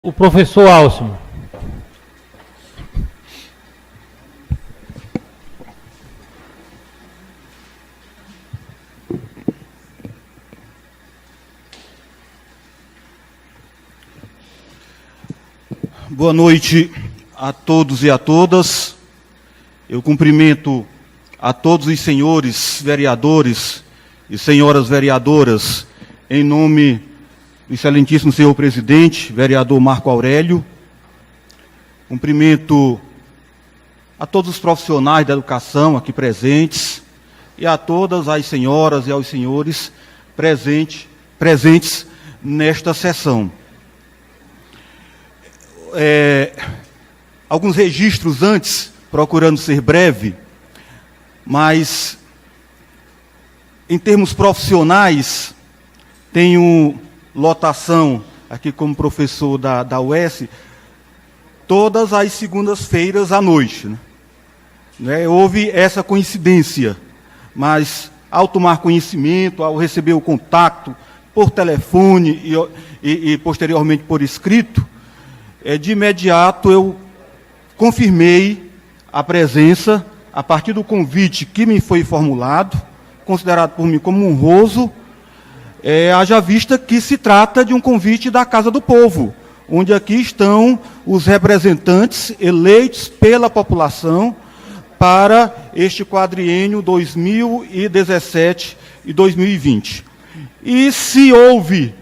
O professor Alcimo. Boa noite a todos e a todas. Eu cumprimento a todos os senhores vereadores e senhoras vereadoras, em nome do excelentíssimo senhor presidente, vereador Marco Aurélio. Cumprimento a todos os profissionais da educação aqui presentes e a todas as senhoras e aos senhores presentes nesta sessão. Alguns registros antes, procurando ser breve, mas em termos profissionais, tenho lotação aqui como professor da UES todas as segundas-feiras à noite, né? Houve essa coincidência, mas ao tomar conhecimento, ao receber o contato por telefone e posteriormente por escrito, de imediato eu confirmei a presença a partir do convite que me foi formulado, considerado por mim como honroso, haja vista que se trata de um convite da Casa do Povo, onde aqui estão os representantes eleitos pela população para este quadriênio 2017 e 2020. E se houve,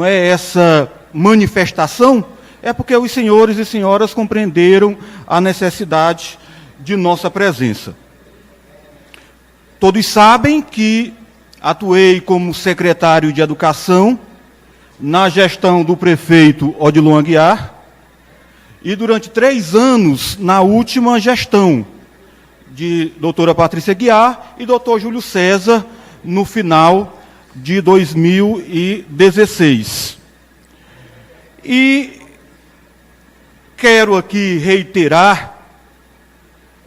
essa manifestação, é porque os senhores e senhoras compreenderam a necessidade de nossa presença. Todos sabem que atuei como secretário de Educação na gestão do prefeito Odilon Aguiar e durante 3 anos na última gestão de doutora Patrícia Aguiar e doutor Júlio César no final de 2016. E quero aqui reiterar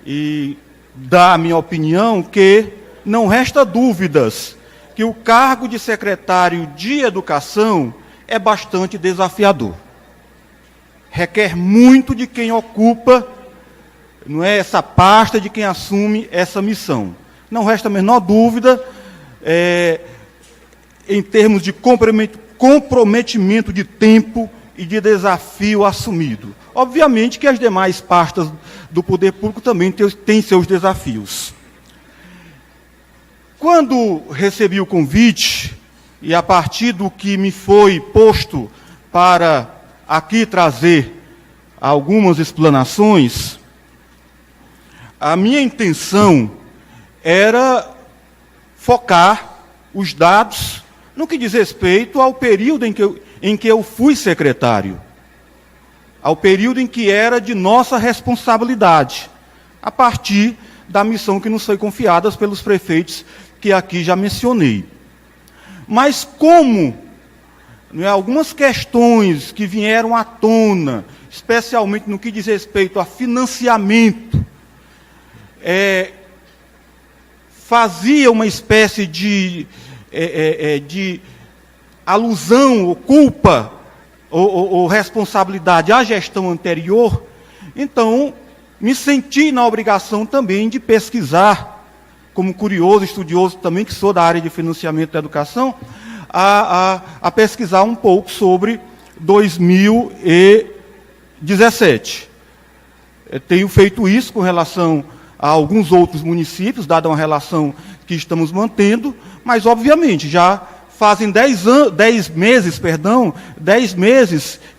e dar a minha opinião que não resta dúvidas que o cargo de secretário de Educação é bastante desafiador. Requer muito de quem ocupa, essa pasta, de quem assume essa missão. Não resta a menor dúvida, em termos de comprometimento de tempo e de desafio assumido. Obviamente que as demais pastas do poder público também têm seus desafios. Quando recebi o convite, e a partir do que me foi posto para aqui trazer algumas explanações, a minha intenção era focar os dados no que diz respeito ao período em que eu fui secretário, ao período em que era de nossa responsabilidade, a partir da missão que nos foi confiada pelos prefeitos que aqui já mencionei. Mas como algumas questões que vieram à tona, especialmente no que diz respeito a financiamento, fazia uma espécie de alusão ou culpa ou responsabilidade à gestão anterior, então me senti na obrigação também de pesquisar, como curioso, estudioso também, que sou da área de financiamento da educação, a pesquisar um pouco sobre 2017. Tenho feito isso com relação a alguns outros municípios, dada uma relação que estamos mantendo, mas, obviamente, já fazem 10 meses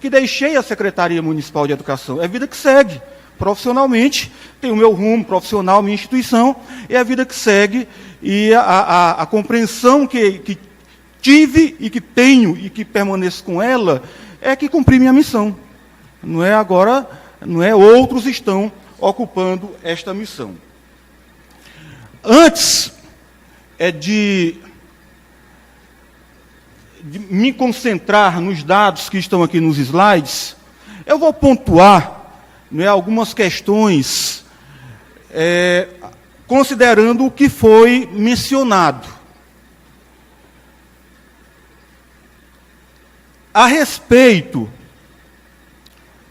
que deixei a Secretaria Municipal de Educação. É vida que segue. Profissionalmente, tenho o meu rumo profissional, minha instituição, é a vida que segue, e a compreensão que tive e que tenho e que permaneço com ela é que cumpri minha missão. Outros estão ocupando esta missão. Antes de me concentrar nos dados que estão aqui nos slides, eu vou pontuar algumas questões, considerando o que foi mencionado. A respeito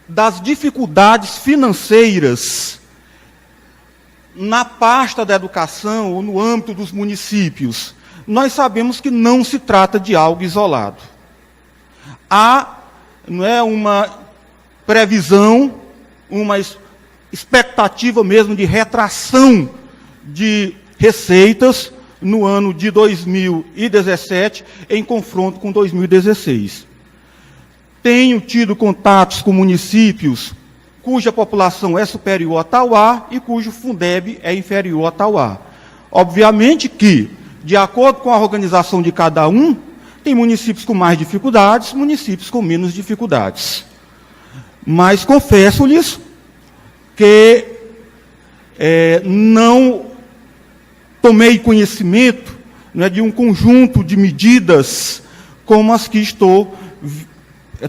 das dificuldades financeiras na pasta da educação ou no âmbito dos municípios, nós sabemos que não se trata de algo isolado. Há, não é, uma previsão, uma expectativa mesmo de retração de receitas no ano de 2017 em confronto com 2016. Tenho tido contatos com municípios cuja população é superior a Tauá e cujo Fundeb é inferior a Tauá. Obviamente que, de acordo com a organização de cada um, tem municípios com mais dificuldades, municípios com menos dificuldades. Mas confesso-lhes que não tomei conhecimento, né, de um conjunto de medidas como as que estou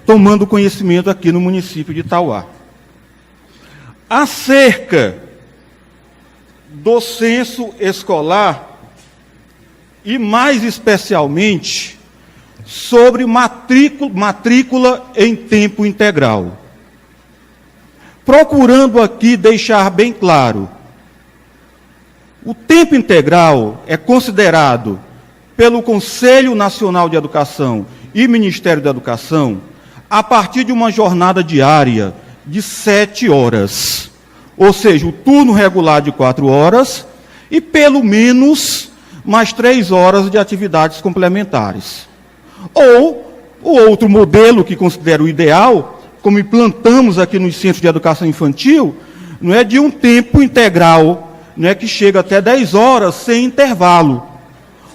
tomando conhecimento aqui no município de Tauá. Acerca do censo escolar, e mais especialmente sobre matrícula em tempo integral. Procurando aqui deixar bem claro, o tempo integral é considerado pelo Conselho Nacional de Educação e Ministério da Educação a partir de uma jornada diária de 7 horas. Ou seja, o turno regular de 4 horas e pelo menos mais 3 horas de atividades complementares. Ou o outro modelo que considero ideal, como implantamos aqui nos centros de educação infantil, não é de um tempo integral, não é que chega até 10 horas sem intervalo,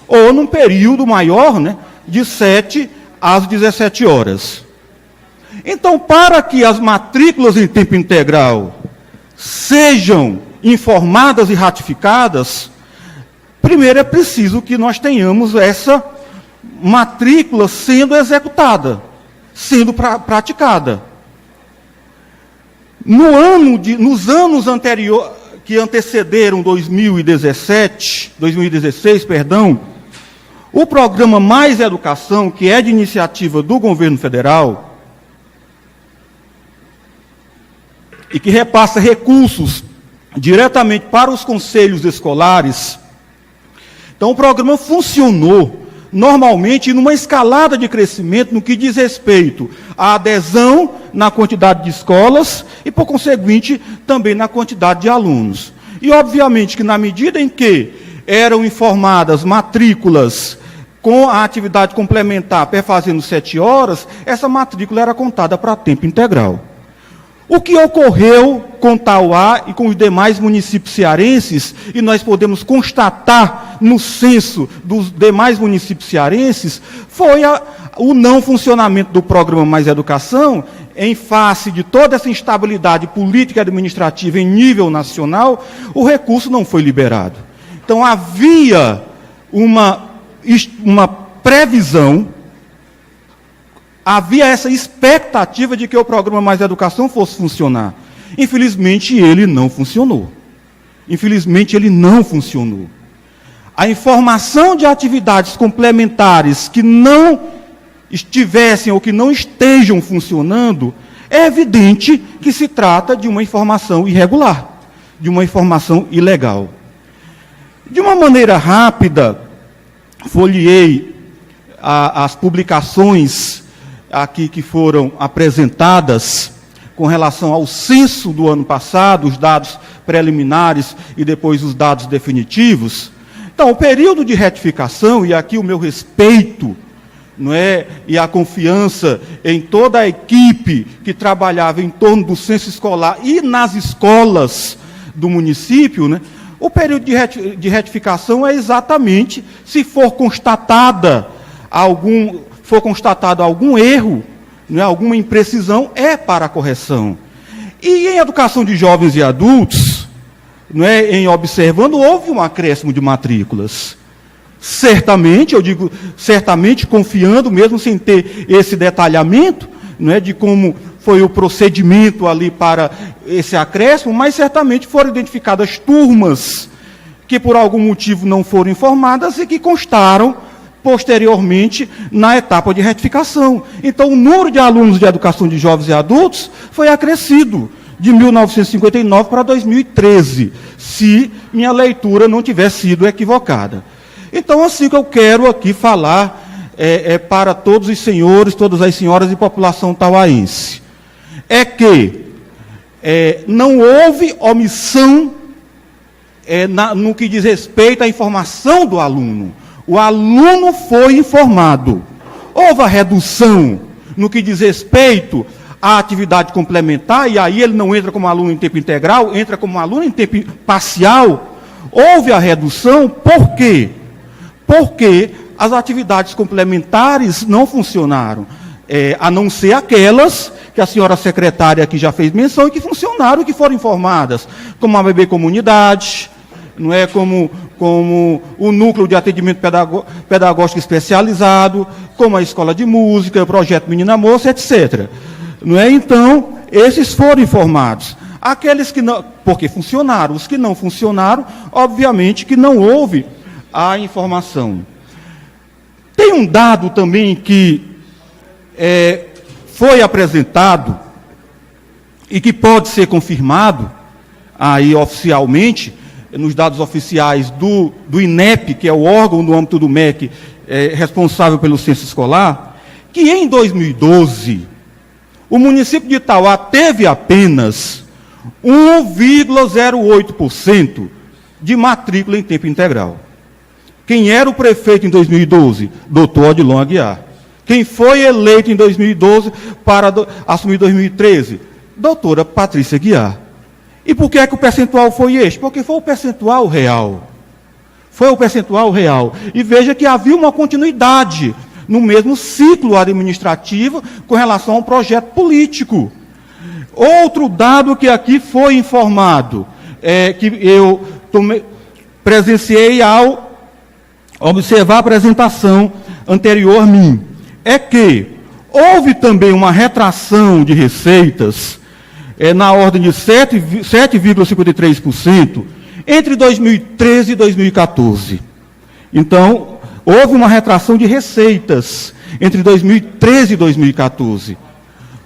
ou num período maior, né, de 7 às 17 horas. Então, para que as matrículas em tempo integral sejam informadas e ratificadas, primeiro é preciso que nós tenhamos essa matrícula sendo executada, sendo praticada. Nos anos anteriores, que antecederam 2016, o programa Mais Educação, que é de iniciativa do governo federal, e que repassa recursos diretamente para os conselhos escolares. Então, o programa funcionou normalmente numa escalada de crescimento no que diz respeito à adesão na quantidade de escolas e, por conseguinte, também na quantidade de alunos. E, obviamente, que na medida em que eram informadas matrículas com a atividade complementar perfazendo 7 horas, essa matrícula era contada para tempo integral. O que ocorreu com Tauá e com os demais municípios cearenses, e nós podemos constatar no censo dos demais municípios cearenses, foi o não funcionamento do programa Mais Educação, em face de toda essa instabilidade política e administrativa em nível nacional, o recurso não foi liberado. Então, havia uma previsão, havia essa expectativa de que o programa Mais Educação fosse funcionar. Infelizmente, ele não funcionou. A informação de atividades complementares que não estivessem ou que não estejam funcionando, é evidente que se trata de uma informação irregular, de uma informação ilegal. De uma maneira rápida, folheei as publicações aqui que foram apresentadas com relação ao censo do ano passado, os dados preliminares e depois os dados definitivos. Então, o período de retificação, e aqui o meu respeito, não é, e a confiança em toda a equipe que trabalhava em torno do censo escolar e nas escolas do município, né, o período de retificação é exatamente se for constatado algum erro, né, alguma imprecisão, é para a correção. E em educação de jovens e adultos, né, em observando, houve um acréscimo de matrículas. Certamente, eu digo certamente, confiando, mesmo sem ter esse detalhamento, né, de como foi o procedimento ali para esse acréscimo, mas certamente foram identificadas turmas que por algum motivo não foram informadas e que constaram posteriormente na etapa de retificação. Então, o número de alunos de educação de jovens e adultos foi acrescido de 1959 para 2013, se minha leitura não tiver sido equivocada. Então, assim que eu quero aqui falar para todos os senhores, todas as senhoras e população tauaense, é que não houve omissão no que diz respeito à informação do aluno. O aluno foi informado. Houve a redução no que diz respeito à atividade complementar, e aí ele não entra como aluno em tempo integral, entra como aluno em tempo parcial. Houve a redução, por quê? Porque as atividades complementares não funcionaram, a não ser aquelas que a senhora secretária aqui já fez menção e que funcionaram e que foram informadas, como a bebê comunidade, não é, como o núcleo de atendimento pedagógico especializado, como a escola de música, o projeto Menina Moça, etc. Não é? Então, esses foram informados. Aqueles que não, porque funcionaram, os que não funcionaram, obviamente que não houve a informação. Tem um dado também que foi apresentado e que pode ser confirmado aí oficialmente, nos dados oficiais do INEP, que é o órgão no âmbito do MEC responsável pelo censo escolar, que em 2012 o município de Itauá teve apenas 1,08% de matrícula em tempo integral. Quem era o prefeito em 2012? Doutor Odilon Aguiar. Quem foi eleito em 2012 para assumir 2013? Doutora Patrícia Aguiar. E por que é que o percentual foi este? Porque foi o percentual real. Foi o percentual real. E veja que havia uma continuidade no mesmo ciclo administrativo com relação ao projeto político. Outro dado que aqui foi informado, que eu presenciei ao observar a apresentação anterior a mim, é que houve também uma retração de receitas na ordem de 7,53% entre 2013 e 2014. Então, houve uma retração de receitas entre 2013 e 2014.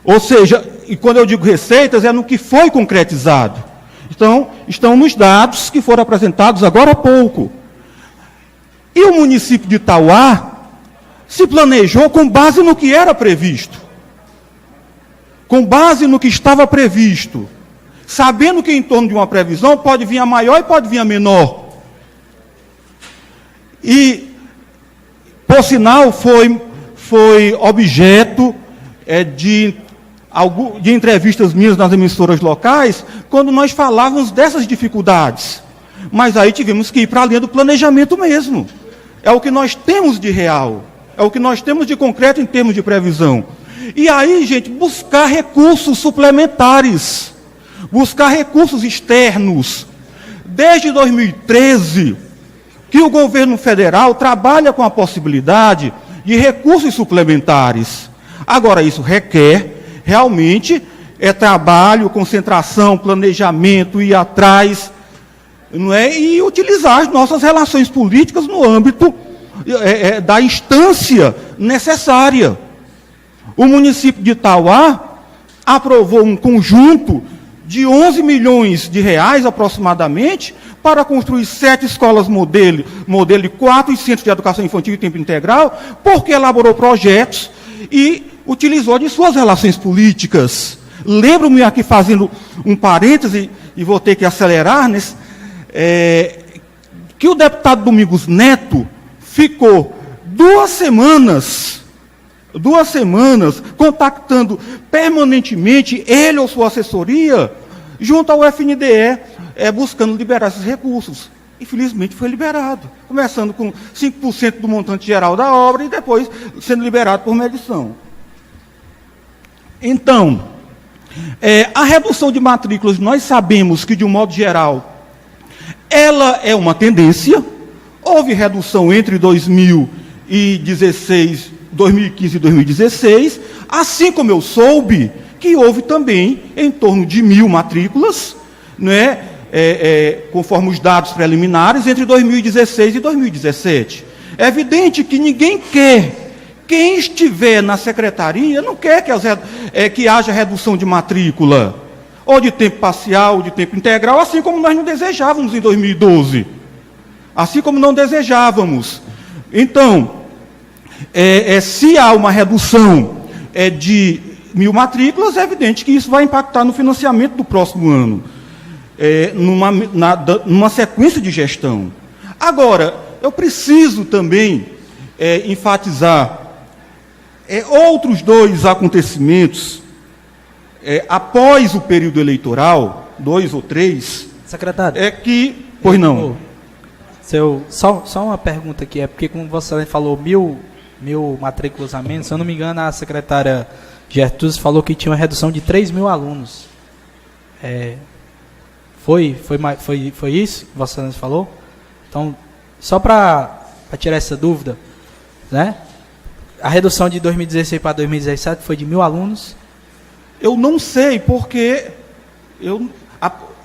Ou seja, e quando eu digo receitas, é no que foi concretizado. Então, estão nos dados que foram apresentados agora há pouco. E o município de Itauá se planejou com base no que era previsto. Com base no que estava previsto. Sabendo que em torno de uma previsão pode vir a maior e pode vir a menor. E, por sinal, foi objeto de entrevistas minhas nas emissoras locais, quando nós falávamos dessas dificuldades. Mas aí tivemos que ir para a linha do planejamento mesmo. É o que nós temos de real. É o que nós temos de concreto em termos de previsão. E aí, gente, buscar recursos suplementares. Buscar recursos externos. Desde 2013, que o governo federal trabalha com a possibilidade de recursos suplementares. Agora, isso requer, realmente, trabalho, concentração, planejamento, ir atrás, não é? E utilizar as nossas relações políticas no âmbito da instância necessária. O município de Itauá aprovou um conjunto de 11 milhões de reais, aproximadamente, para construir 7 escolas modelo de 4 centros de educação infantil e tempo integral, porque elaborou projetos e utilizou de suas relações políticas. Lembro-me aqui, fazendo um parêntese, e vou ter que acelerar, que o deputado Domingos Neto ficou 2 semanas contactando permanentemente ele ou sua assessoria junto ao FNDE, buscando liberar esses recursos. Infelizmente foi liberado, começando com 5% do montante geral da obra e depois sendo liberado por medição. Então, a redução de matrículas, nós sabemos que, de um modo geral, ela é uma tendência. Houve redução entre 2015 e 2016, assim como eu soube que houve também em torno de 1.000 matrículas, conforme os dados preliminares, entre 2016 e 2017. É evidente que ninguém quer, quem estiver na secretaria não quer que haja redução de matrícula, ou de tempo parcial, ou de tempo integral, assim como nós não desejávamos em 2012. Assim como não desejávamos. Então, se há uma redução de 1.000 matrículas, é evidente que isso vai impactar no financiamento do próximo ano, numa sequência de gestão. Agora, eu preciso também enfatizar outros dois acontecimentos após o período eleitoral, 2 ou 3. Secretário. Pois não. Só uma pergunta aqui, porque como você falou 1.000 matrículas a menos, se eu não me engano, a secretária Gertrudes falou que tinha uma redução de 3.000 alunos. Foi isso que você falou? Então, só para tirar essa dúvida, né? A redução de 2016 para 2017 foi de 1.000 alunos? Eu não sei, porque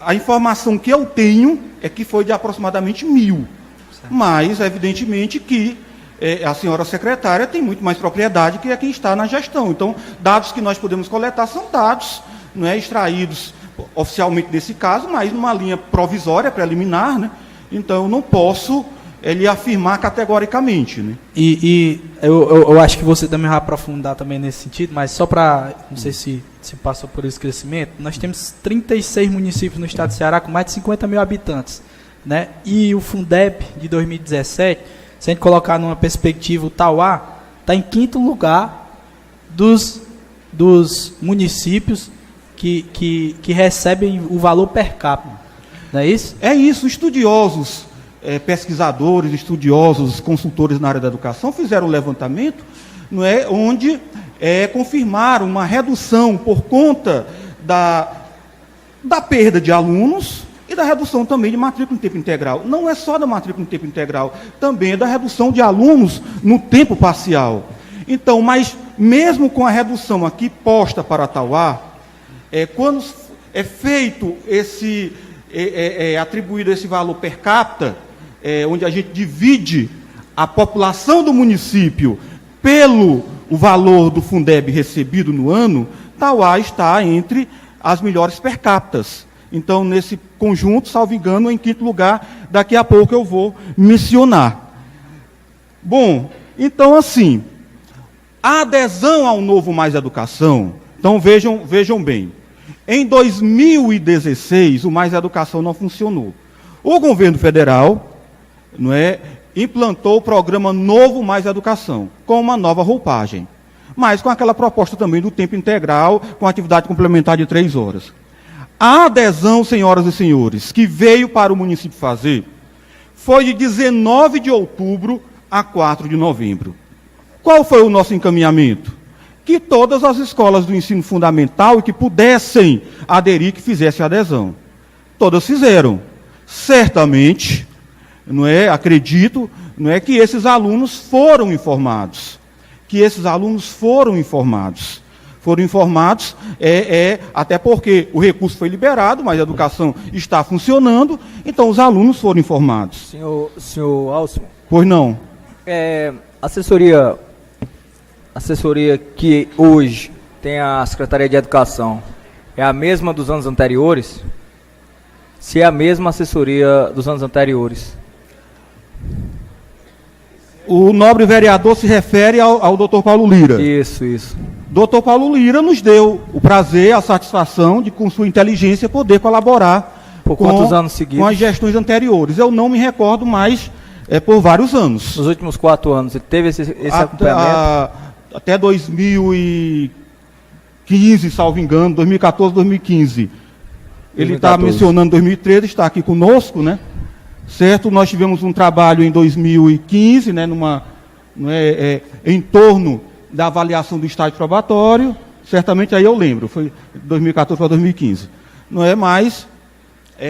a informação que eu tenho é que foi de aproximadamente 1.000. Certo. Mas, evidentemente, que a senhora secretária tem muito mais propriedade que quem está na gestão. Então, dados que nós podemos coletar são dados, não é, extraídos oficialmente nesse caso, mas numa linha provisória, preliminar, né? Então, eu não posso lhe afirmar categoricamente, né? E eu acho que você também vai aprofundar também nesse sentido, mas só para, não sei se passou por esse crescimento, nós temos 36 municípios no estado de Ceará com mais de 50.000 habitantes, né? E o Fundeb de 2017, se a gente colocar numa perspectiva, o Tauá está em 5º lugar dos municípios que recebem o valor per capita, não é isso? É isso, estudiosos, pesquisadores, estudiosos, consultores na área da educação fizeram um levantamento, não é, onde confirmaram uma redução por conta da perda de alunos e da redução também de matrícula em tempo integral. Não é só da matrícula em tempo integral, também é da redução de alunos no tempo parcial. Então, mas mesmo com a redução aqui posta para Tauá, quando é feito atribuído esse valor per capita, onde a gente divide a população do município pelo o valor do Fundeb recebido no ano, Tauá está entre as melhores per capitas. Então, nesse conjunto, salvo engano, em 5º lugar, daqui a pouco eu vou mencionar. Bom, então assim, a adesão ao novo Mais Educação, então vejam bem, em 2016 o Mais Educação não funcionou. O governo federal, não é, implantou o programa Novo Mais Educação, com uma nova roupagem, mas com aquela proposta também do tempo integral, com atividade complementar de 3 horas. A adesão, senhoras e senhores, que veio para o município fazer, foi de 19 de outubro a 4 de novembro. Qual foi o nosso encaminhamento? Que todas as escolas do ensino fundamental que pudessem aderir, que fizessem adesão. Todas fizeram. Certamente, não é, acredito, não é que esses alunos foram informados. Foram informados, até porque o recurso foi liberado, mas a educação está funcionando, então os alunos foram informados. Senhor Alcimo? Pois não. Assessoria que hoje tem a Secretaria de Educação é a mesma dos anos anteriores? Se é a mesma assessoria dos anos anteriores? O nobre vereador se refere ao doutor Paulo Lira. Isso. Doutor Paulo Lira nos deu o prazer, a satisfação de, com sua inteligência, poder colaborar por quantos anos seguidos? Com as gestões anteriores. Eu não me recordo mais, por vários anos. Nos últimos 4 anos, ele teve esse acompanhamento? Até 2015, salvo engano, 2014, 2015. Ele está mencionando 2013, está aqui conosco, né? Certo? Nós tivemos um trabalho em 2015, né, em torno da avaliação do estágio probatório. Certamente aí eu lembro, foi 2014 para 2015. Não é, mas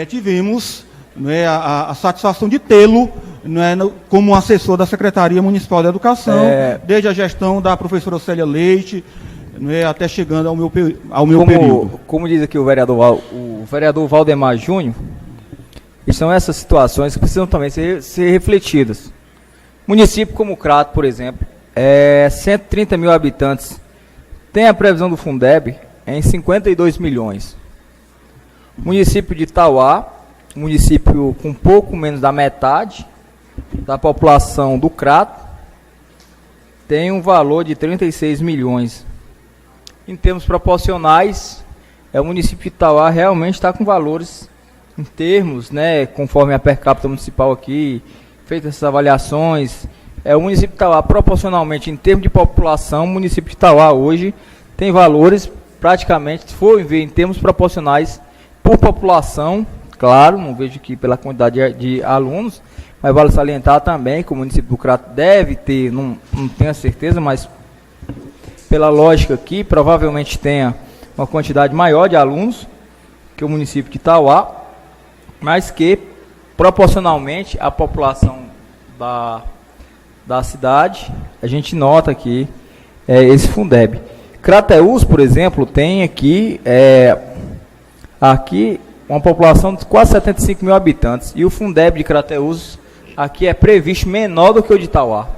tivemos, não é, a satisfação de tê-lo, não é, como assessor da Secretaria Municipal de Educação, desde a gestão da professora Célia Leite, não é, até chegando ao meu período. Como diz aqui o vereador Valdemar Júnior, e são essas situações que precisam também ser refletidas. Município como Crato, por exemplo, 130 mil habitantes, tem a previsão do Fundeb em 52 milhões. Município de Itauá, município com pouco menos da metade da população do Crato, tem um valor de 36 milhões. Em termos proporcionais, o município de Itauá realmente está com valores, em termos, né, conforme a per capita municipal aqui, feitas essas avaliações, o município de Itauá, proporcionalmente, em termos de população, o município de Itauá hoje tem valores praticamente, se for ver em termos proporcionais, por população, claro, não vejo aqui pela quantidade de alunos, mas vale salientar também que o município do Crato deve ter, não tenho a certeza, mas pela lógica aqui, provavelmente tenha uma quantidade maior de alunos que o município de Itauá, mas que proporcionalmente a população da cidade, a gente nota aqui esse Fundeb. Crateús, por exemplo, tem aqui uma população de quase 75 mil habitantes, e o Fundeb de Crateús aqui é previsto menor do que o de Itauá.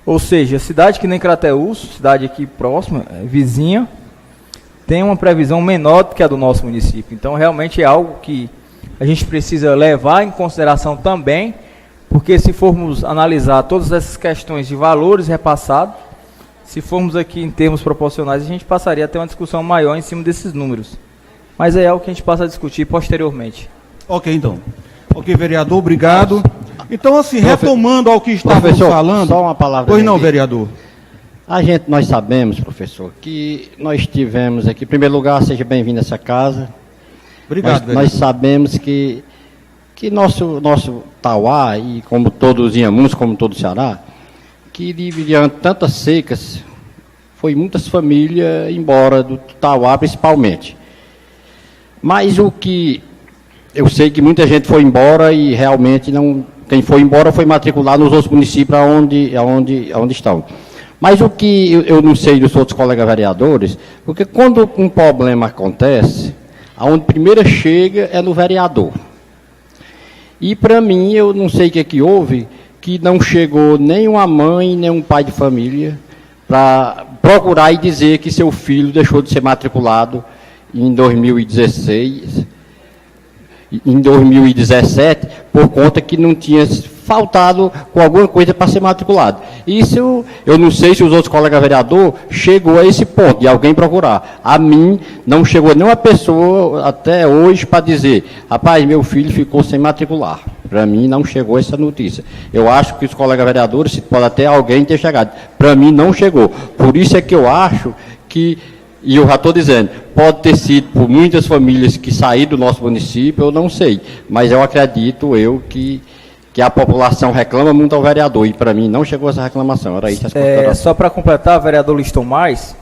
Ou seja, cidade que nem Crateús, cidade aqui próxima, vizinha, tem uma previsão menor do que a do nosso município. Então, realmente é algo que a gente precisa levar em consideração também, porque se formos analisar todas essas questões de valores repassados, se formos aqui em termos proporcionais, a gente passaria a ter uma discussão maior em cima desses números. Mas é algo que a gente passa a discutir posteriormente. Ok, então. Ok, vereador, obrigado. Então, assim, retomando ao que estávamos falando... Só uma palavra. Pois não, vereador. Nós sabemos, professor, que nós tivemos aqui... Em primeiro lugar, seja bem-vindo a essa casa. Obrigado, vereador. Nós sabemos que nosso Tauá, e como todos os Inhamuns, como todo o Ceará, que diante tantas secas, foi muitas famílias embora do Tauá, principalmente. Mas o que... Eu sei que muita gente foi embora e realmente não... Quem foi embora foi matricular nos outros municípios onde estão. Mas o que eu não sei dos outros colegas vereadores, porque quando um problema acontece, aonde primeiro chega é no vereador. E para mim, eu não sei o que é que houve, que não chegou nem uma mãe, nem um pai de família para procurar e dizer que seu filho deixou de ser matriculado em 2016, em 2017, por conta que não tinha faltado com alguma coisa para ser matriculado. Isso, eu não sei se os outros colegas vereadores chegou a esse ponto, de alguém procurar. A mim, não chegou nenhuma pessoa até hoje para dizer, rapaz, meu filho ficou sem matricular. Para mim, não chegou essa notícia. Eu acho que os colegas vereadores, pode até alguém ter chegado. Para mim, não chegou. Por isso é que eu acho que... E eu já estou dizendo, pode ter sido por muitas famílias que saíram do nosso município, eu não sei. Mas eu acredito que a população reclama muito ao vereador. E para mim não chegou essa reclamação. Era isso. Só para completar, vereador Liston Mais,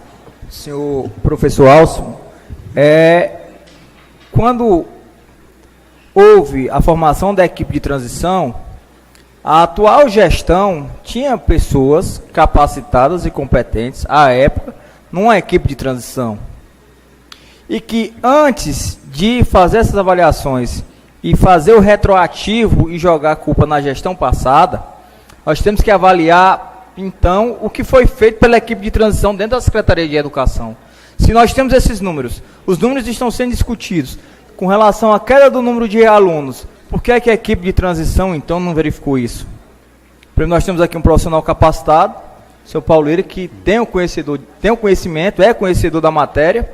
senhor professor Alson, quando houve a formação da equipe de transição, a atual gestão tinha pessoas capacitadas e competentes, à época, numa equipe de transição, e que antes de fazer essas avaliações e fazer o retroativo e jogar a culpa na gestão passada, nós temos que avaliar, então, o que foi feito pela equipe de transição dentro da Secretaria de Educação. Se nós temos esses números, os números estão sendo discutidos com relação à queda do número de alunos, por que é que a equipe de transição, então, não verificou isso? Primeiro, nós temos aqui um profissional capacitado, seu Pauleiro, que tem o conhecimento, é conhecedor da matéria,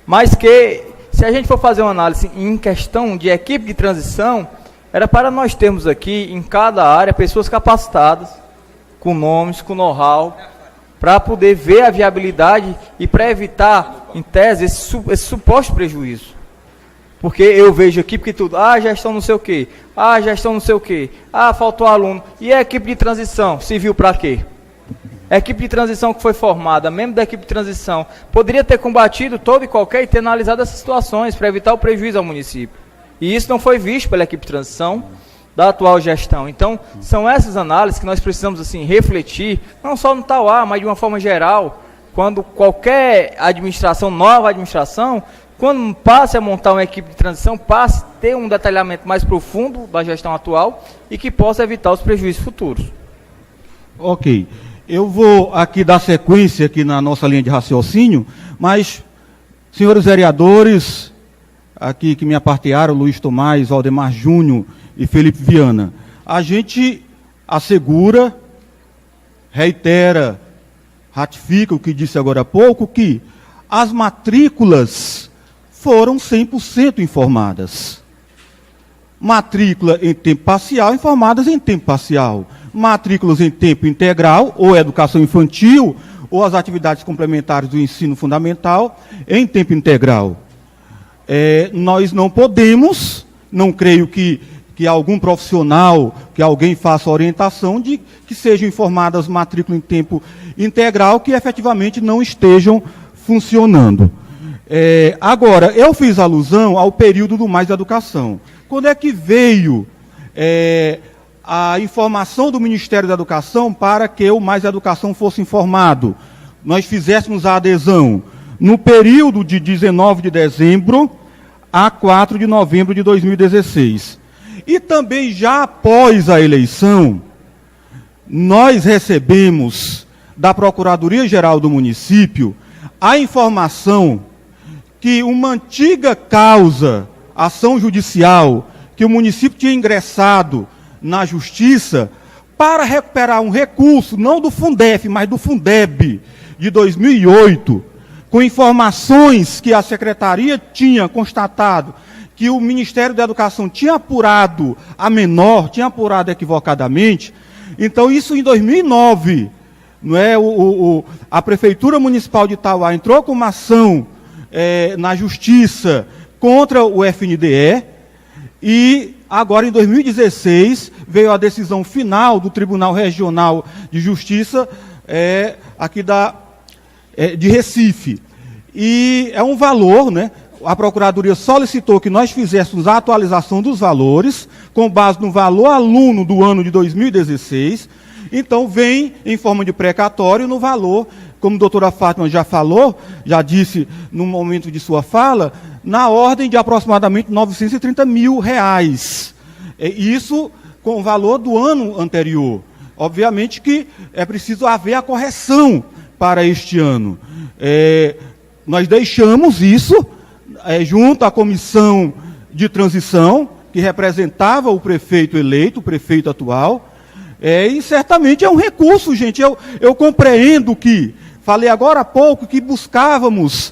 mas que, se a gente for fazer uma análise em questão de equipe de transição, era para nós termos aqui, em cada área, pessoas capacitadas, com nomes, com know-how, para poder ver a viabilidade e para evitar, em tese, esse suposto prejuízo. Porque eu vejo aqui, porque tudo, gestão não sei o quê, gestão não sei o quê, faltou aluno, e a equipe de transição, serviu para quê? A equipe de transição que foi formada, membro da equipe de transição, poderia ter combatido todo e qualquer e ter analisado essas situações para evitar o prejuízo ao município. E isso não foi visto pela equipe de transição da atual gestão. Então, são essas análises que nós precisamos assim refletir, não só no Tauá, mas de uma forma geral, quando qualquer administração, nova administração, quando passe a montar uma equipe de transição, passe a ter um detalhamento mais profundo da gestão atual e que possa evitar os prejuízos futuros. Ok. Eu vou aqui dar sequência aqui na nossa linha de raciocínio, mas, senhores vereadores, aqui que me apartearam, Luiz Tomás, Valdemar Júnior e Felipe Viana, a gente assegura, reitera, ratifica o que disse agora há pouco, que as matrículas foram 100% informadas. Matrícula em tempo parcial, informadas em tempo parcial. Matrículas em tempo integral, ou educação infantil, ou as atividades complementares do ensino fundamental, em tempo integral. Nós não podemos, não creio que algum profissional, que alguém faça orientação de que sejam informadas matrículas em tempo integral que efetivamente não estejam funcionando. Agora, eu fiz alusão ao período do Mais Educação. Quando é que veio a informação do Ministério da Educação para que o Mais Educação fosse informado? Nós fizéssemos a adesão no período de 19 de dezembro a 4 de novembro de 2016. E também já após a eleição, nós recebemos da Procuradoria-Geral do município a informação que uma antiga causa, ação judicial, que o município tinha ingressado na Justiça para recuperar um recurso, não do Fundef, mas do Fundeb, de 2008, com informações que a Secretaria tinha constatado que o Ministério da Educação tinha apurado a menor, tinha apurado equivocadamente. Então, isso em 2009, não é? A Prefeitura Municipal de Itauá entrou com uma ação na Justiça contra o FNDE, e agora, em 2016, veio a decisão final do Tribunal Regional de Justiça aqui de Recife. E é um valor, né? A Procuradoria solicitou que nós fizéssemos a atualização dos valores, com base no valor aluno do ano de 2016. Então, vem em forma de precatório no valor, como a doutora Fátima já falou, já disse no momento de sua fala, na ordem de aproximadamente R$930 mil. Isso com o valor do ano anterior. Obviamente que é preciso haver a correção para este ano. Nós deixamos isso junto à comissão de transição, que representava o prefeito eleito, o prefeito atual, e certamente é um recurso, gente. Eu compreendo que, falei agora há pouco, que buscávamos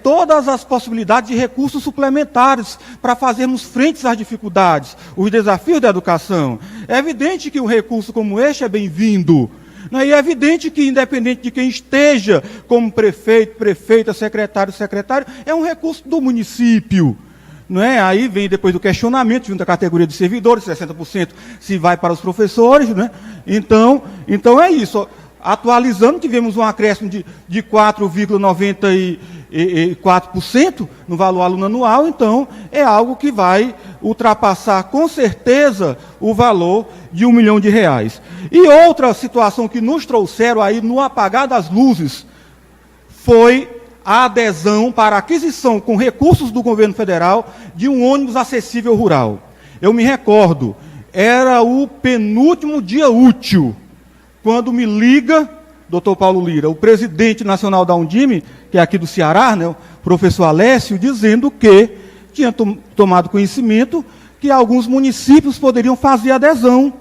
todas as possibilidades de recursos suplementares para fazermos frente às dificuldades, os desafios da educação. É evidente que um recurso como este é bem-vindo. E é evidente que, independente de quem esteja como prefeito, prefeita, secretário, é um recurso do município. Não é? Aí vem depois do questionamento, junto à categoria de servidores, 60% se vai para os professores. Né? Então é isso. Atualizando, tivemos um acréscimo de 4,94% no valor aluno anual, então é algo que vai ultrapassar com certeza o valor de R$1 milhão. E outra situação que nos trouxeram aí no apagar das luzes foi a adesão para aquisição com recursos do governo federal de um ônibus acessível rural. Eu me recordo, era o penúltimo dia útil, quando me liga, doutor Paulo Lira, o presidente nacional da Undime, que é aqui do Ceará, né, o professor Alessio, dizendo que tinha tomado conhecimento que alguns municípios poderiam fazer adesão,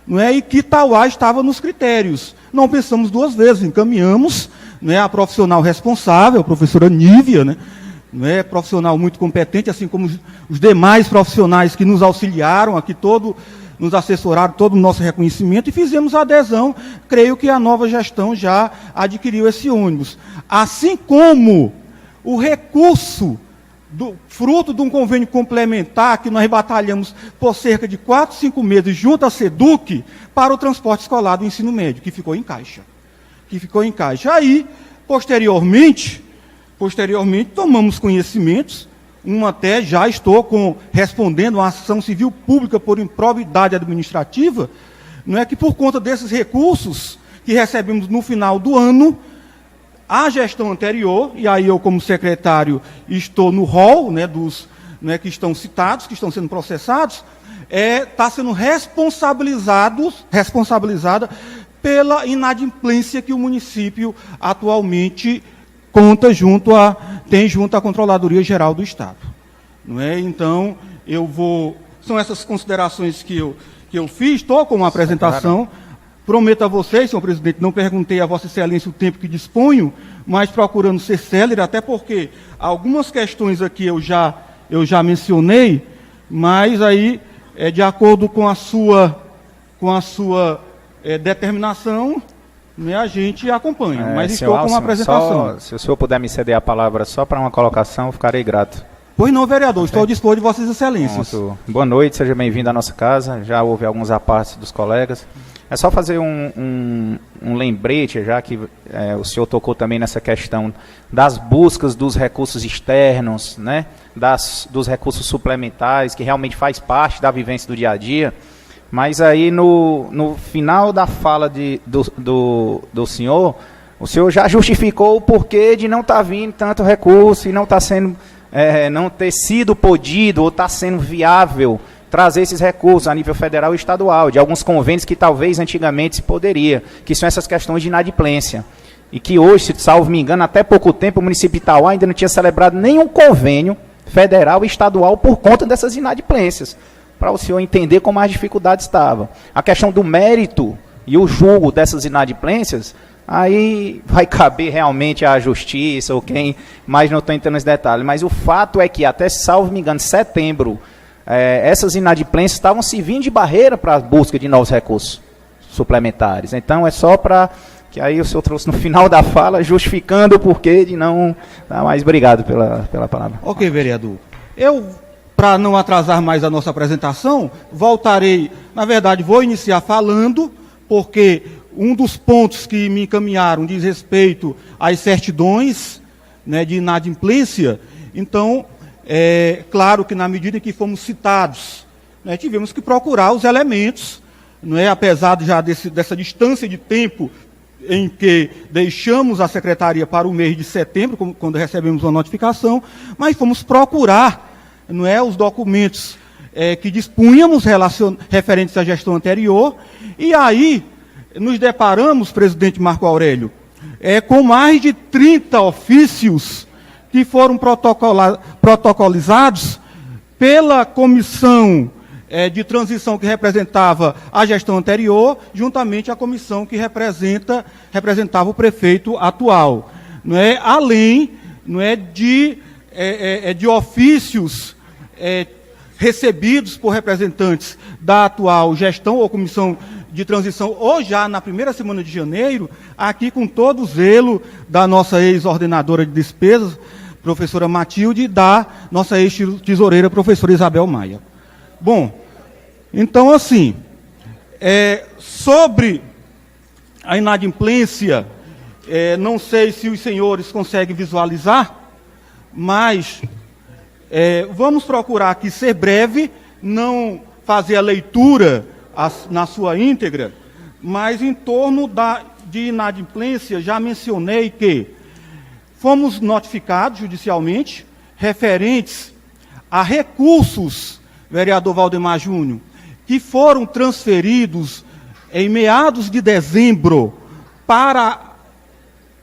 não é, e que Itauá estava nos critérios. Não pensamos duas vezes, encaminhamos, né, a profissional responsável, a professora Nívia, né, profissional muito competente, assim como os demais profissionais que nos auxiliaram aqui, nos assessoraram, todo o nosso reconhecimento, e fizemos a adesão. Creio que a nova gestão já adquiriu esse ônibus. Assim como o recurso, fruto de um convênio complementar, que nós batalhamos por cerca de 4, 5 meses, junto à SEDUC, para o transporte escolar do ensino médio, que ficou em caixa. Aí, posteriormente, tomamos conhecimentos, até já estou respondendo uma ação civil pública por improbidade administrativa, não é, que por conta desses recursos que recebemos no final do ano, a gestão anterior, e aí eu como secretário estou no rol, né, que estão citados, que estão sendo processados, está sendo responsabilizada pela inadimplência que o município atualmente tem junto à Controladoria Geral do Estado. Não é? Então, são essas considerações que eu fiz, estou com uma apresentação. Prometo a vocês, senhor presidente, não perguntei a Vossa Excelência o tempo que disponho, mas procurando ser célere, até porque algumas questões aqui eu já mencionei, mas aí, de acordo com a sua determinação, né, a gente acompanha. Mas estou com uma apresentação. Se o senhor puder me ceder a palavra só para uma colocação, eu ficarei grato. Pois não, vereador, estou ao dispor de Vossas Excelências. Pronto. Boa noite, seja bem-vindo à nossa casa. Já houve alguns apartes dos colegas. É só fazer um lembrete, já que o senhor tocou também nessa questão das buscas dos recursos externos, né, dos recursos suplementares, que realmente faz parte da vivência do dia a dia. Mas aí no final da fala do senhor, o senhor já justificou o porquê de não estar vindo tanto recurso e não estar sendo, não ter sido podido ou estar sendo viável trazer esses recursos a nível federal e estadual, de alguns convênios que talvez antigamente se poderia, que são essas questões de inadimplência. E que hoje, se salvo me engano, até pouco tempo o município de Itauá ainda não tinha celebrado nenhum convênio federal e estadual por conta dessas inadimplências, para o senhor entender como as dificuldades estavam. A questão do mérito e o julgo dessas inadimplências, aí vai caber realmente à justiça ou quem, mas não estou entrando nesse detalhe. Mas o fato é que até, salvo me engano, setembro, essas inadimplências estavam servindo de barreira para a busca de novos recursos suplementares. Então é só para que aí o senhor trouxe no final da fala, justificando o porquê de não dar mais. Obrigado pela palavra. Ok, vereador. Para não atrasar mais a nossa apresentação, voltarei, na verdade, vou iniciar falando, porque um dos pontos que me encaminharam diz respeito às certidões, né, de inadimplência. Então, claro que na medida em que fomos citados, né, tivemos que procurar os elementos, não é, apesar já dessa distância de tempo em que deixamos a secretaria para o mês de setembro, quando recebemos uma notificação, mas fomos procurar, não é, os documentos que dispunhamos referentes à gestão anterior, e aí nos deparamos, presidente Marco Aurélio, com mais de 30 ofícios que foram protocolizados pela comissão de transição que representava a gestão anterior, juntamente à comissão que representava o prefeito atual. Não é? Além, não é, de ofícios recebidos por representantes da atual gestão ou comissão de transição, ou já na primeira semana de janeiro, aqui com todo o zelo da nossa ex-ordenadora de despesas, professora Matilde, e da nossa ex-tesoureira, professora Isabel Maia. Bom, então assim, sobre a inadimplência, não sei se os senhores conseguem visualizar, mas vamos procurar aqui ser breve, não fazer a leitura na sua íntegra, mas em torno de inadimplência, já mencionei que fomos notificados judicialmente, referentes a recursos, vereador Valdemar Júnior, que foram transferidos em meados de dezembro para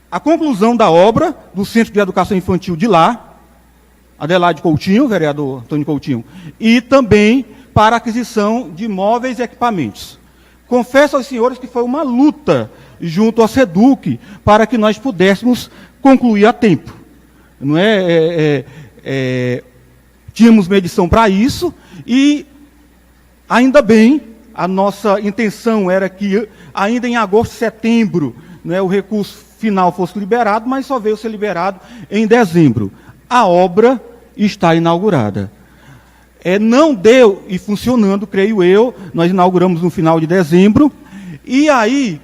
a conclusão da obra do Centro de Educação Infantil de lá, Adelaide Coutinho, vereador Antônio Coutinho, e também para a aquisição de móveis e equipamentos. Confesso aos senhores que foi uma luta junto à SEDUC para que nós pudéssemos concluir a tempo. Não tínhamos medição para isso e, ainda bem, a nossa intenção era que ainda em agosto, setembro, o recurso final fosse liberado, mas só veio ser liberado em dezembro. A obra está inaugurada. Não deu e funcionando, creio eu, nós inauguramos no final de dezembro, e aí,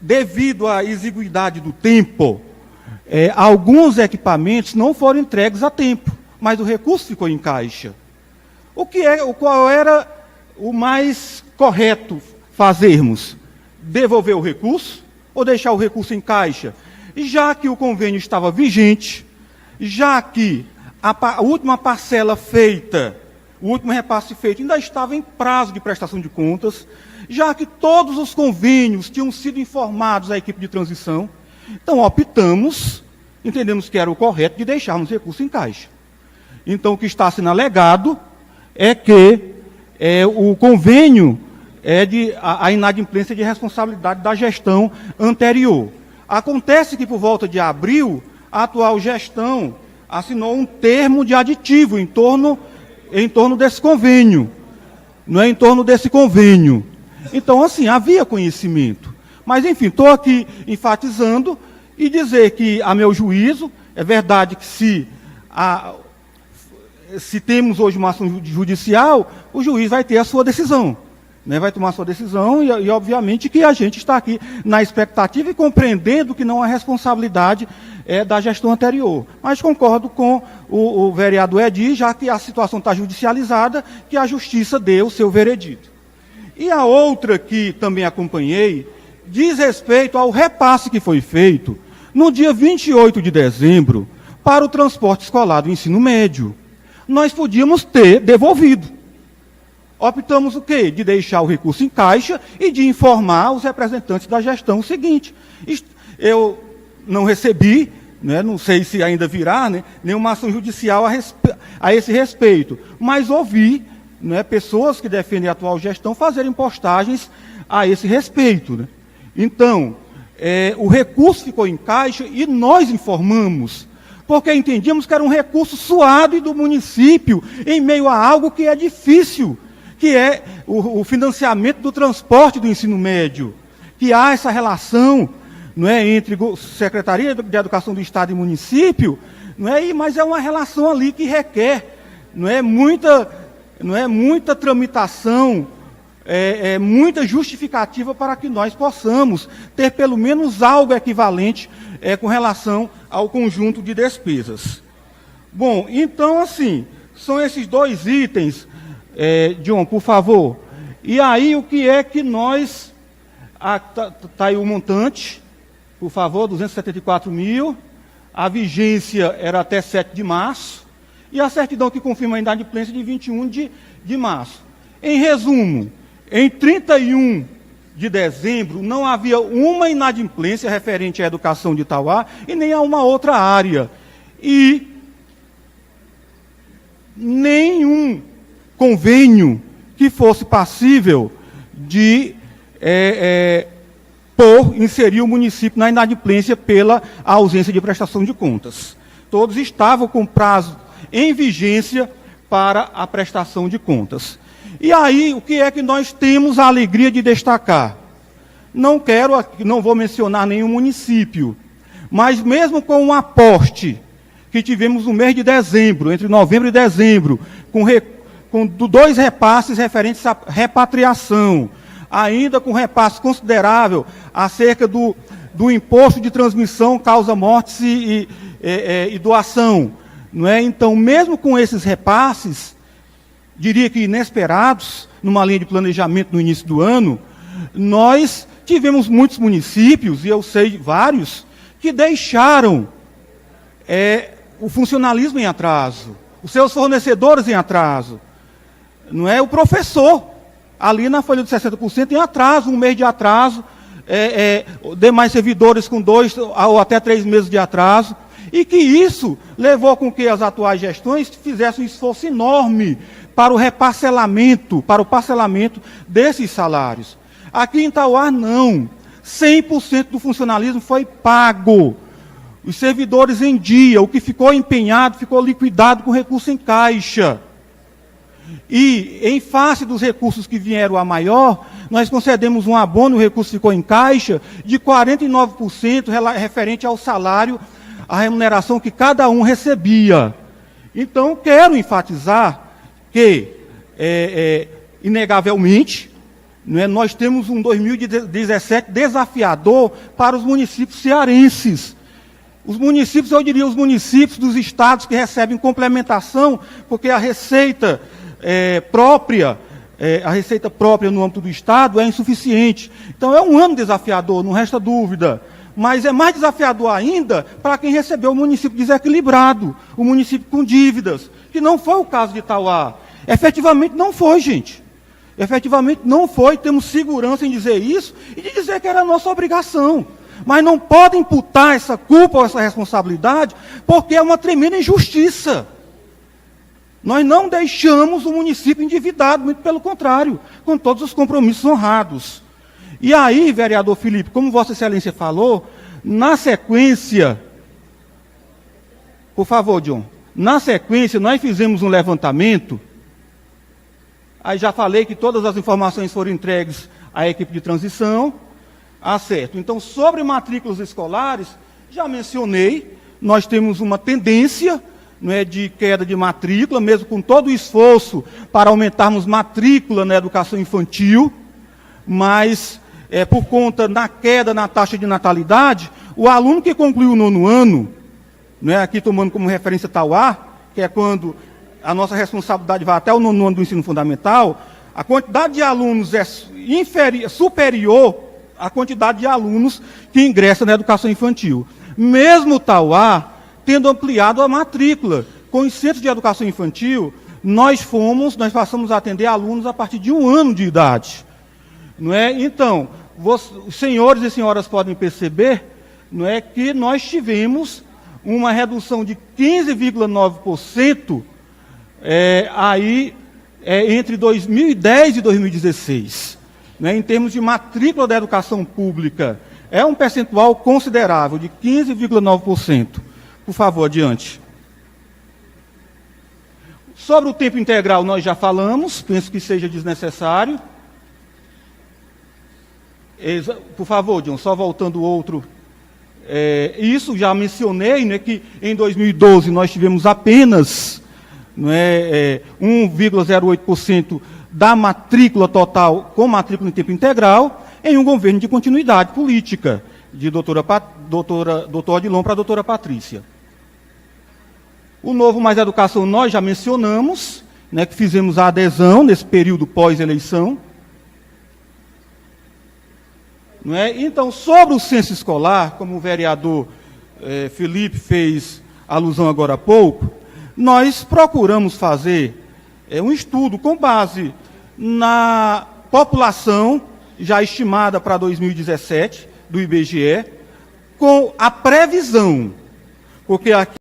devido à exiguidade do tempo, alguns equipamentos não foram entregues a tempo, mas o recurso ficou em caixa. Qual era o mais correto fazermos? Devolver o recurso ou deixar o recurso em caixa? Já que o convênio estava vigente, já que a última parcela feita, o último repasse feito, ainda estava em prazo de prestação de contas, já que todos os convênios tinham sido informados à equipe de transição, então optamos, entendemos que era o correto, de deixarmos recurso em caixa. Então, o que está sendo alegado é que o convênio é a inadimplência de responsabilidade da gestão anterior. Acontece que, por volta de abril, a atual gestão assinou um termo de aditivo em torno desse convênio. Não é em torno desse convênio. Então, assim, havia conhecimento. Mas, enfim, estou aqui enfatizando e dizer que, a meu juízo, é verdade que se temos hoje uma ação judicial, o juiz vai ter a sua decisão. Né, vai tomar a sua decisão e, obviamente, que a gente está aqui na expectativa e compreendendo que não é responsabilidade da gestão anterior. Mas concordo com o vereador Edi, já que a situação está judicializada, que a justiça deu o seu veredito. E a outra que também acompanhei diz respeito ao repasse que foi feito no dia 28 de dezembro para o transporte escolar do ensino médio. Nós podíamos ter devolvido. Optamos o quê? De deixar o recurso em caixa e de informar os representantes da gestão o seguinte: eu não recebi, né, não sei se ainda virá, né, nenhuma ação judicial a esse respeito, mas ouvi, né, pessoas que defendem a atual gestão fazerem postagens a esse respeito. Né. Então, o recurso ficou em caixa e nós informamos, porque entendíamos que era um recurso suado do município em meio a algo que é difícil, que é o financiamento do transporte do ensino médio, que há essa relação, não é, entre Secretaria de Educação do Estado e município, não é, mas é uma relação ali que requer, não é muita tramitação, muita justificativa para que nós possamos ter pelo menos algo equivalente com relação ao conjunto de despesas. Bom, então, assim, são esses dois itens. John, por favor. E aí, o que é que nós... Está aí o montante, por favor, 274 mil. A vigência era até 7 de março. E a certidão que confirma a inadimplência de 21 de março. Em resumo, em 31 de dezembro, não havia uma inadimplência referente à educação de Itauá e nem a uma outra área. E nenhum convênio que fosse passível de inserir o município na inadimplência pela ausência de prestação de contas. Todos estavam com prazo em vigência para a prestação de contas. E aí, o que é que nós temos a alegria de destacar? Não vou mencionar nenhum município, mas mesmo com um aporte que tivemos no mês de dezembro, entre novembro e dezembro, com 2 repasses referentes à repatriação, ainda com repasse considerável acerca do imposto de transmissão, causa-mortes e doação. Não é? Então, mesmo com esses repasses, diria que inesperados, numa linha de planejamento no início do ano, nós tivemos muitos municípios, e eu sei vários, que deixaram o funcionalismo em atraso, os seus fornecedores em atraso. Não é o professor, ali na folha de 60% em atraso, 1 mês de atraso, demais servidores com 2 ou até 3 meses de atraso, e que isso levou com que as atuais gestões fizessem um esforço enorme para o reparcelamento, para o parcelamento desses salários. Aqui em Itauá, não. 100% do funcionalismo foi pago. Os servidores em dia, o que ficou empenhado, ficou liquidado com recurso em caixa. E, em face dos recursos que vieram a maior, nós concedemos um abono, o recurso ficou em caixa, de 49% referente ao salário, a remuneração que cada um recebia. Então, quero enfatizar que, inegavelmente, nós temos um 2017 desafiador para os municípios cearenses. Os municípios, eu diria, os municípios dos estados que recebem complementação, porque a receita própria no âmbito do estado é insuficiente. Então, é um ano desafiador, não resta dúvida. Mas é mais desafiador ainda para quem recebeu o município desequilibrado, o município com dívidas, que não foi o caso de Itauá. Efetivamente não foi, gente. Efetivamente não foi, temos segurança em dizer isso e de dizer que era a nossa obrigação. Mas não pode imputar essa culpa ou essa responsabilidade, porque é uma tremenda injustiça. Nós não deixamos o município endividado, muito pelo contrário, com todos os compromissos honrados. E aí, vereador Felipe, como Vossa Excelência falou, na sequência, por favor, John, na sequência nós fizemos um levantamento, aí já falei que todas as informações foram entregues à equipe de transição, certo. Então, sobre matrículas escolares, já mencionei, nós temos uma tendência, não é, de queda de matrícula, mesmo com todo o esforço para aumentarmos matrícula na educação infantil, mas por conta da queda na taxa de natalidade, o aluno que concluiu o 9º ano, não é, aqui tomando como referência Tauá, que é quando a nossa responsabilidade vai até o 9º ano do ensino fundamental, a quantidade de alunos é superior à quantidade de alunos que ingressam na educação infantil. Mesmo Tauá tendo ampliado a matrícula, com os centros de educação infantil, nós passamos a atender alunos a partir de 1 ano de idade. Não é? Então, os senhores e senhoras podem perceber, não é, que nós tivemos uma redução de 15,9% entre 2010 e 2016, né, em termos de matrícula da educação pública. É um percentual considerável, de 15,9%. Por favor, adiante. Sobre o tempo integral nós já falamos, penso que seja desnecessário. Por favor, John, só voltando outro. Isso já mencionei, né, que em 2012 nós tivemos apenas 1,08% da matrícula total com matrícula em tempo integral, em um governo de continuidade política, de doutor Odilon para a doutora Patrícia. O Novo Mais Educação nós já mencionamos, né, que fizemos a adesão nesse período pós-eleição. Não é? Então, sobre o censo escolar, como o vereador Felipe fez alusão agora há pouco, nós procuramos fazer um estudo com base na população já estimada para 2017, do IBGE, com a previsão, porque aqui